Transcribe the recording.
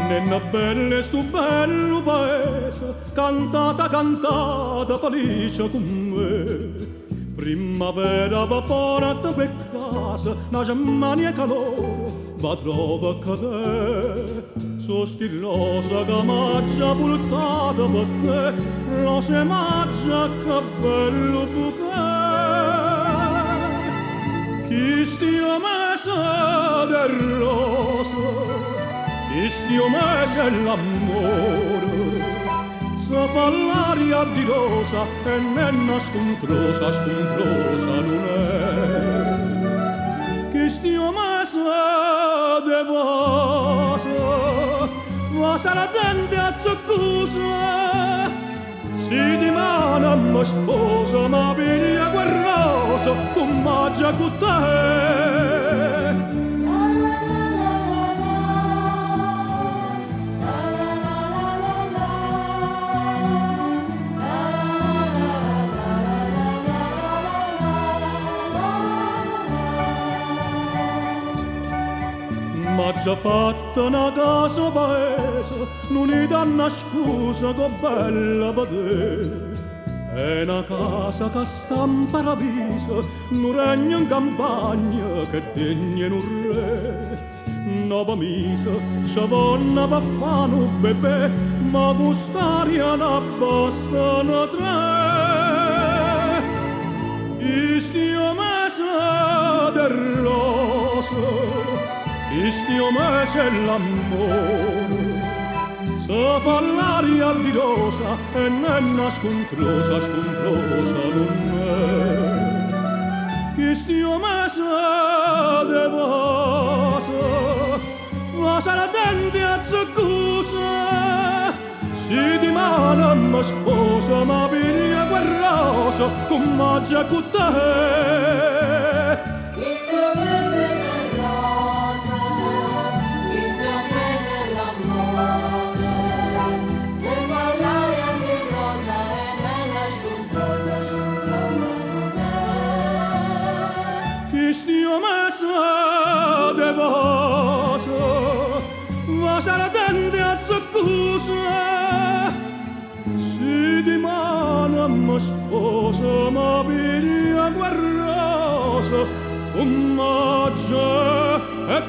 Nenna belle stu bello paese, cantata, cantata, felice con me. Primavera vaporata per casa, una germania calore, va trova a cadere. So stilosa che m'ha portata per te, rose maggia, che bello bouquet. Chi stia mese del rosa, Istio mese l'amore, sa fa l'aria di rosa e nenna scontrosa, scontrosa non è. Che stio mese de vasa, vasa la tende a zoccusa, si di mano mi sposa, ma piglia quel rosa, con maggia con te. M'ha già fatta una casa paese, non gli danno scusa che bella vedere. È una casa che sta in paradiso, non regna in campagna che degna in un re. Nova misa, sciavonna va fare un bebè, ma quest'aria ne bastano tre. Istio mese del rosa, Istio mese l'amore, sa fa l'aria di rosa e nenna scontrosa, scontrosa non è. Istio mese de vasa, vasa la tende a zoccusa, si di mano mi sposa, ma piglia quel rosa, con maggia con te. Istio mese Istio mese de vasa, vasa la tende a zoccusa, si di mano mi sposa, ma piglia quel rosa, con maggia e